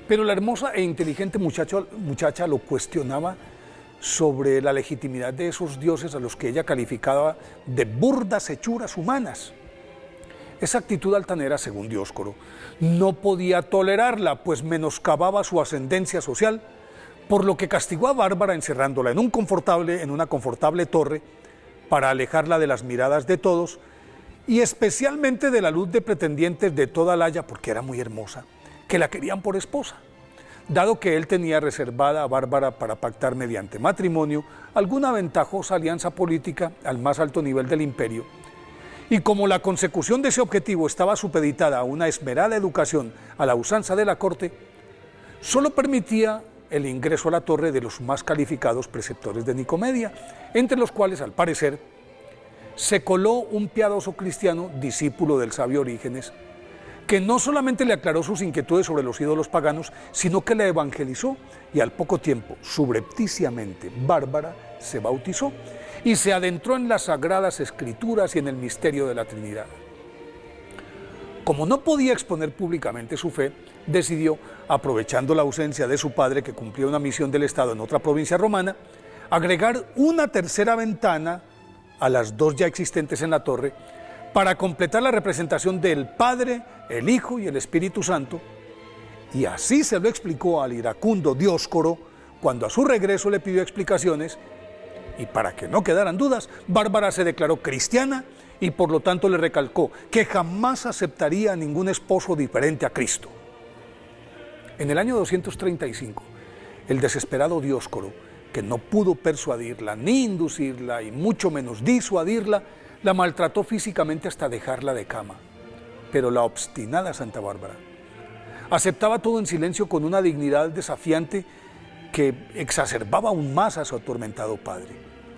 Pero la hermosa e inteligente muchacha lo cuestionaba sobre la legitimidad de esos dioses a los que ella calificaba de burdas hechuras humanas. Esa actitud altanera, según Dioscoro, no podía tolerarla, pues menoscababa su ascendencia social, por lo que castigó a Bárbara encerrándola en una confortable torre para alejarla de las miradas de todos y especialmente de la luz de pretendientes de toda la Haya, porque era muy hermosa, que la querían por esposa. dado que él tenía reservada a Bárbara para pactar mediante matrimonio alguna ventajosa alianza política al más alto nivel del imperio. Y como la consecución de ese objetivo estaba supeditada a una esmerada educación a la usanza de la corte, solo permitía el ingreso a la torre de los más calificados preceptores de Nicomedia, entre los cuales, al parecer, se coló un piadoso cristiano, discípulo del sabio Orígenes, que no solamente le aclaró sus inquietudes sobre los ídolos paganos, sino que la evangelizó, y al poco tiempo, subrepticiamente, Bárbara se bautizó y se adentró en las sagradas escrituras y en el misterio de la Trinidad. Como no podía exponer públicamente su fe, decidió, aprovechando la ausencia de su padre que cumplía una misión del Estado en otra provincia romana, agregar una tercera ventana a las dos ya existentes en la torre para completar la representación del Padre, el Hijo y el Espíritu Santo, y así se lo explicó al iracundo Dioscoro cuando a su regreso le pidió explicaciones, y para que no quedaran dudas, Bárbara se declaró cristiana y por lo tanto le recalcó que jamás aceptaría a ningún esposo diferente a Cristo. En el año 235, el desesperado Dioscoro, que no pudo persuadirla ni inducirla y mucho menos disuadirla, la maltrató físicamente hasta dejarla de cama. Pero la obstinada Santa Bárbara aceptaba todo en silencio con una dignidad desafiante que exacerbaba aún más a su atormentado padre,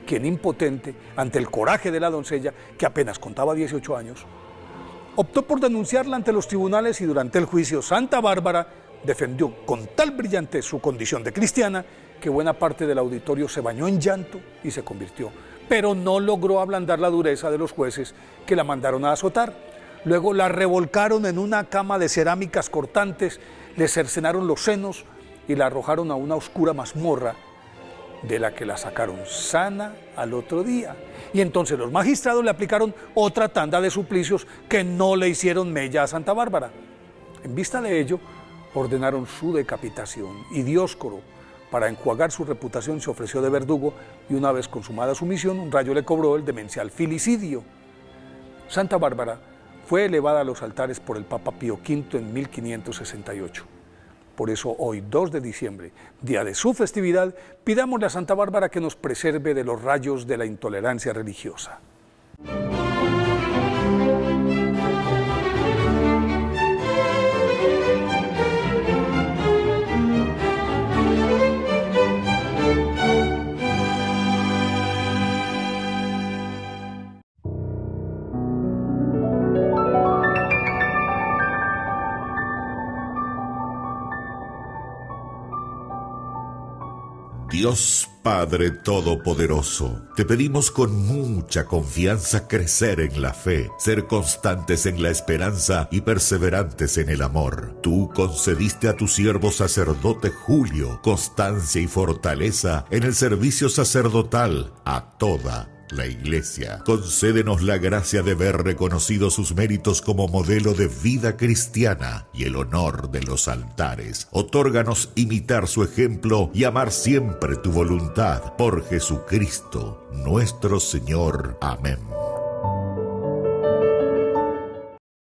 quien, impotente ante el coraje de la doncella, que apenas contaba 18 años, optó por denunciarla ante los tribunales, y durante el juicio Santa Bárbara defendió con tal brillantez su condición de cristiana que buena parte del auditorio se bañó en llanto y se convirtió, pero no logró ablandar la dureza de los jueces, que la mandaron a azotar. Luego la revolcaron en una cama de cerámicas cortantes, le cercenaron los senos y la arrojaron a una oscura mazmorra, de la que la sacaron sana al otro día. Y entonces los magistrados le aplicaron otra tanda de suplicios que no le hicieron mella a Santa Bárbara. En vista de ello, ordenaron su decapitación, y Dioscoro, para enjuagar su reputación, se ofreció de verdugo, y una vez consumada su misión, un rayo le cobró el demencial filicidio. Santa Bárbara fue elevada a los altares por el Papa Pío V en 1568. Por eso hoy, 2 de diciembre, día de su festividad, pidámosle a Santa Bárbara que nos preserve de los rayos de la intolerancia religiosa. Dios Padre Todopoderoso, te pedimos con mucha confianza crecer en la fe, ser constantes en la esperanza y perseverantes en el amor. Tú concediste a tu siervo sacerdote Julio constancia y fortaleza en el servicio sacerdotal a toda la Iglesia. Concédenos la gracia de ver reconocidos sus méritos como modelo de vida cristiana y el honor de los altares. Otórganos imitar su ejemplo y amar siempre tu voluntad. Por Jesucristo, nuestro Señor. Amén.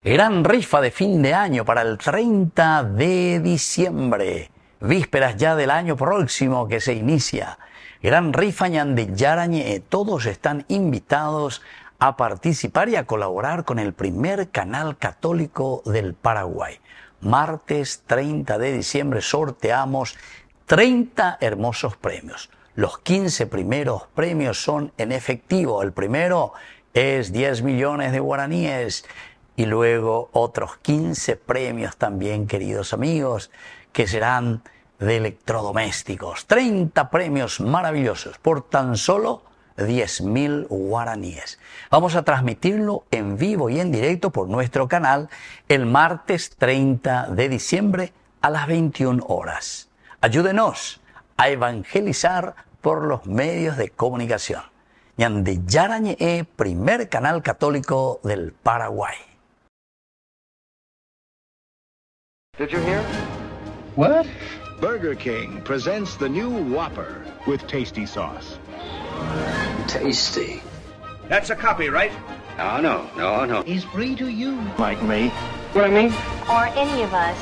Gran rifa de fin de año para el 30 de diciembre. Vísperas ya del año próximo que se inicia. Gran rifa Ñandeyarañe, todos están invitados a participar y a colaborar con el primer canal católico del Paraguay. Martes 30 de diciembre sorteamos 30 hermosos premios. Los 15 primeros premios son en efectivo. El primero es 10 millones de guaraníes y luego otros 15 premios también, queridos amigos, que serán de electrodomésticos. 30 premios maravillosos por tan solo 10.000 guaraníes. Vamos a transmitirlo en vivo y en directo por nuestro canal el martes 30 de diciembre a las 21 horas. Ayúdenos a evangelizar por los medios de comunicación. Ñandeyarañe, primer canal católico del Paraguay. Did you hear? What? Burger King presents the new Whopper with tasty sauce. Tasty. That's a copy, right? No. He's free to use. Like me. What I mean? Or any of us.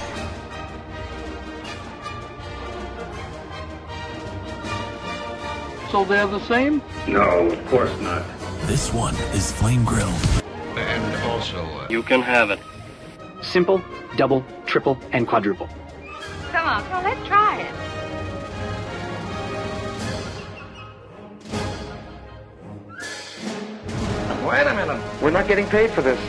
so they're the same? No, of course not. This one is flame grilled. And also, You can have it. Simple, double, triple, and quadruple. Come on, let's try it. wait a minute. We're not getting paid for this.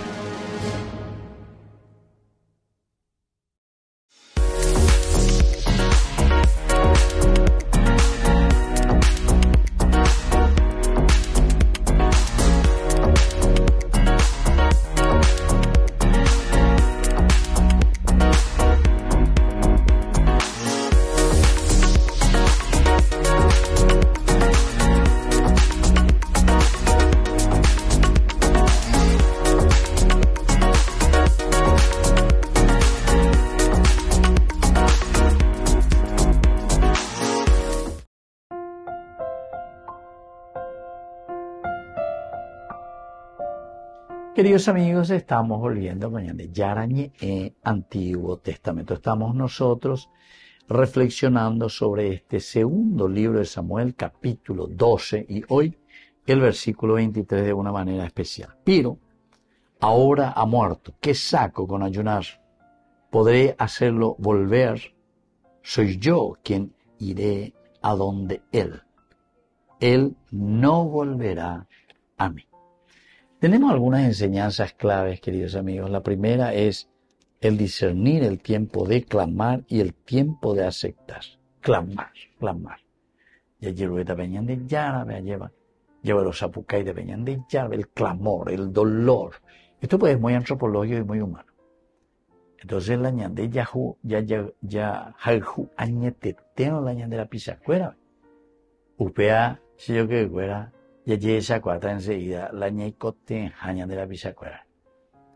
Queridos amigos, estamos volviendo con Ñande Yarañe en Antiguo Testamento. Estamos nosotros reflexionando sobre este segundo libro de Samuel, capítulo 12, y hoy el versículo 23 de una manera especial. Pero ahora ha muerto, ¿qué saco con ayunar? ¿Podré hacerlo volver? Soy yo quien iré a donde él. Él no volverá a mí. Tenemos algunas enseñanzas claves, queridos amigos. La primera es el discernir el tiempo de clamar y el tiempo de aceptar. Clamar. Ya llevo esta peñan de Yara, lleva los apucay de peñan de Yara, el clamor, el dolor. Esto pues es muy antropológico y muy humano. Entonces la ñande ya jalju añeteteno la ñande la pisacuera. Upea, si yo que fuera. Y allí se acuerda enseguida la ñaicote en de la bisacuera.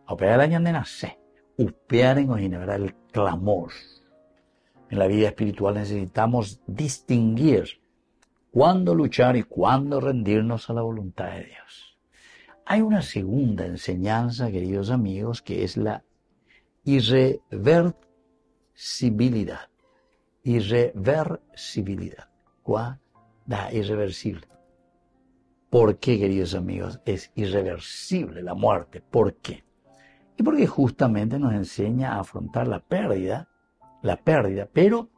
Upea la ñande nace. Upear en ojina, el clamor. En la vida espiritual necesitamos distinguir cuándo luchar y cuándo rendirnos a la voluntad de Dios. Hay una segunda enseñanza, queridos amigos, que es la irreversibilidad. Irreversibilidad. ¿Cuál? Da irreversible. ¿Por qué, queridos amigos? Es irreversible la muerte. ¿Por qué? Y porque justamente nos enseña a afrontar la pérdida, pero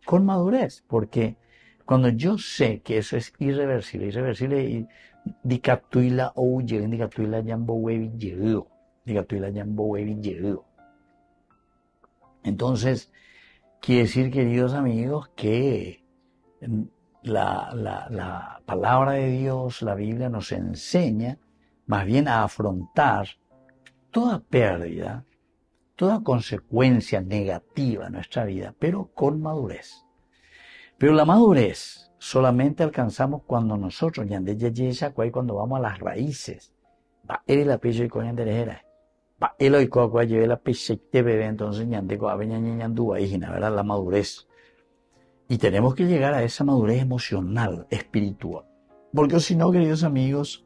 con madurez. Porque cuando yo sé que eso es irreversible y dicatuila o lleguen, dicatuila jambo webi llegó. Entonces, quiere decir, queridos amigos, que la palabra de Dios, la Biblia, nos enseña más bien a afrontar toda pérdida, toda consecuencia negativa en nuestra vida, pero con madurez. Pero la madurez solamente alcanzamos cuando nosotros, cuando vamos a las raíces, va el apellido y coñan de va el hoy lleve la peseite bebé, entonces ¿verdad? La madurez. Y tenemos que llegar a esa madurez emocional, espiritual. Porque si no, queridos amigos,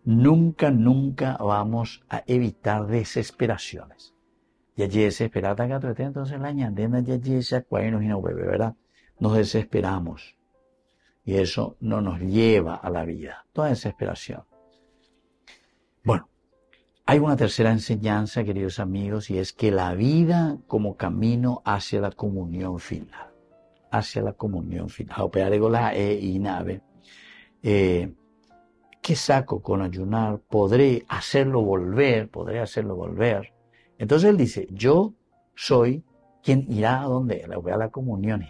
nunca vamos a evitar desesperaciones. Ya desesperada entonces la ñandena ya nos bebé, ¿verdad? Nos desesperamos. Y eso no nos lleva a la vida. Toda desesperación. Bueno, hay una tercera enseñanza, queridos amigos, y es que la vida como camino hacia la comunión final. Hacia la comunión final. ¿Qué saco con ayunar? ¿Podré hacerlo volver? Entonces él dice, yo soy quien irá a donde él. A la comunión.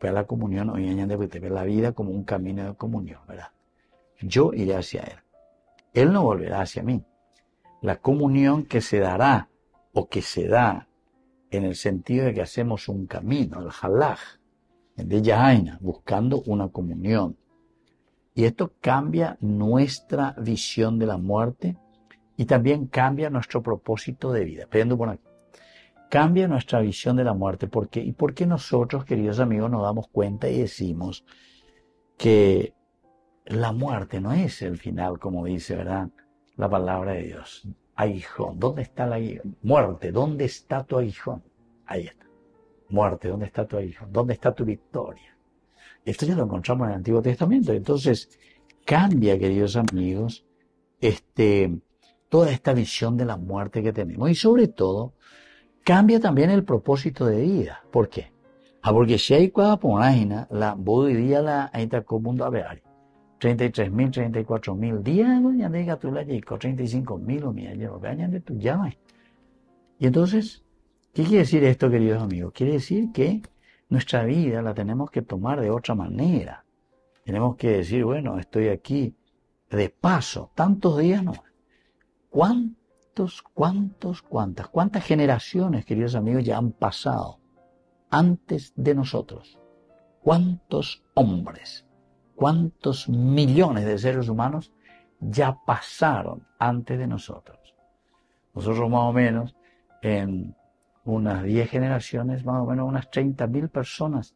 Hoy la vida como un camino de comunión, ¿verdad? Yo iré hacia él. Él no volverá hacia mí. La comunión que se dará o que se da en el sentido de que hacemos un camino, el halaj, de Yahaina, buscando una comunión. Y esto cambia nuestra visión de la muerte y también cambia nuestro propósito de vida. Cambia nuestra visión de la muerte. ¿Por qué? ¿Y por qué nosotros, queridos amigos, nos damos cuenta y decimos que la muerte no es el final, como dice, ¿verdad?, la palabra de Dios? Aguijón, ¿dónde está la muerte? ¿Dónde está tu aguijón? Ahí está. Muerte, ¿dónde está tu aguijón? ¿Dónde está tu victoria? Esto ya lo encontramos en el Antiguo Testamento. Entonces, cambia, queridos amigos, toda esta visión de la muerte que tenemos. Y sobre todo, cambia también el propósito de vida. ¿Por qué? Porque si hay cuadra por página, la diría la ahorita mundo a ver 33.000, 34.000 días, ya diga tú la llego 35.000 o mía llevo, vean de tu llama. Y entonces, ¿qué quiere decir esto, queridos amigos? Quiere decir que nuestra vida la tenemos que tomar de otra manera. Tenemos que decir, bueno, estoy aquí de paso, tantos días no. ¿Cuántas generaciones, queridos amigos, ya han pasado antes de nosotros? ¿Cuántos hombres, cuántos millones de seres humanos ya pasaron antes de nosotros? Nosotros más o menos en unas 10 generaciones, más o menos unas 30.000 personas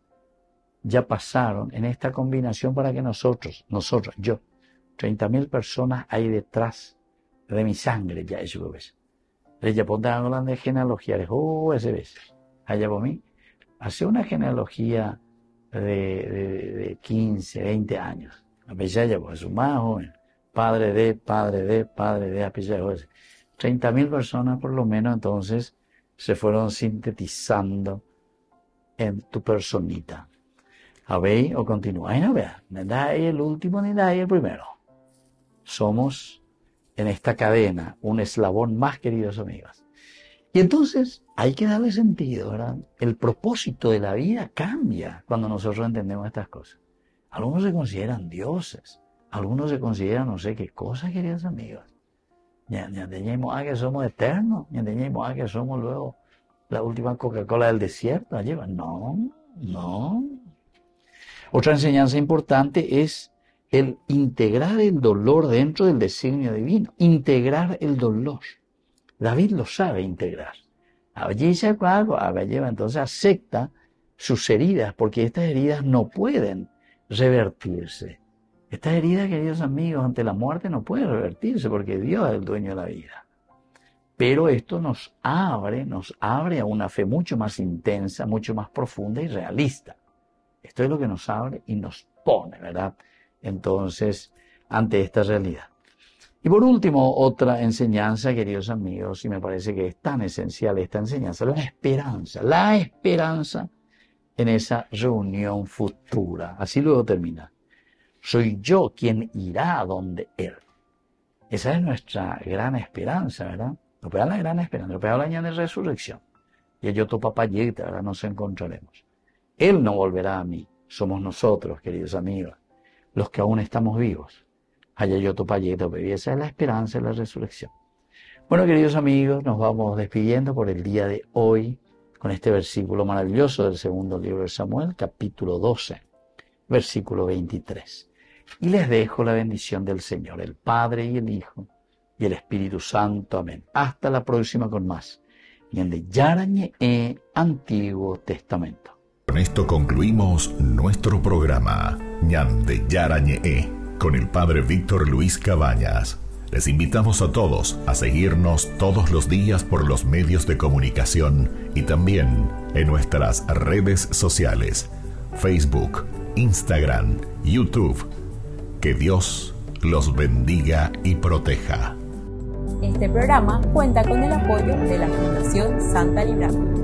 ya pasaron en esta combinación para que nosotros, yo, 30.000 personas hay detrás de mi sangre, ya eso ves. Ya pondrán hablando de genealogía, ese ves. Allá por mí, hace una genealogía de 15, 20 años. A pesar de pues, es más joven, padre de, a pesar de 30.000 personas por lo menos, entonces se fueron sintetizando en tu personita. A ver, o continúa. No vea, ni da ahí el último ni da ahí el primero. Somos en esta cadena un eslabón más, queridos amigos. Y entonces hay que darle sentido, ¿verdad? El propósito de la vida cambia cuando nosotros entendemos estas cosas. Algunos se consideran dioses, algunos se consideran no sé qué cosas, queridos amigos. Ya teníamos que somos eternos, ya teníamos que somos luego la última Coca-Cola del desierto. No. Otra enseñanza importante es el integrar el dolor dentro del designio divino. Integrar el dolor. David lo sabe integrar. Allí se algo, entonces acepta sus heridas, porque estas heridas no pueden revertirse. Estas heridas, queridos amigos, ante la muerte no pueden revertirse, porque Dios es el dueño de la vida. Pero esto nos abre a una fe mucho más intensa, mucho más profunda y realista. Esto es lo que nos abre y nos pone, ¿verdad? Entonces, ante esta realidad. Y por último, otra enseñanza, queridos amigos, y me parece que es tan esencial esta enseñanza, la esperanza en esa reunión futura. Así luego termina. Soy yo quien irá a donde Él. Esa es nuestra gran esperanza, ¿verdad? No pega la gran esperanza, no pega la de resurrección. Y yo tu papá llega, ahora nos encontraremos. Él no volverá a mí, somos nosotros, queridos amigos, los que aún estamos vivos. Allá yo tu payeta, y esa es la esperanza de la resurrección. Bueno, queridos amigos, nos vamos despidiendo por el día de hoy con este versículo maravilloso del segundo libro de Samuel, capítulo 12, versículo 23. Y les dejo la bendición del Señor, el Padre y el Hijo y el Espíritu Santo. Amén. Hasta la próxima con más. Ñande Yarañe Antiguo Testamento. Con esto concluimos nuestro programa Ñande Yarañe con el Padre Víctor Luis Cabañas. Les invitamos a todos a seguirnos todos los días por los medios de comunicación y también en nuestras redes sociales, Facebook, Instagram, YouTube. Que Dios los bendiga y proteja. Este programa cuenta con el apoyo de la Fundación Santa Librada.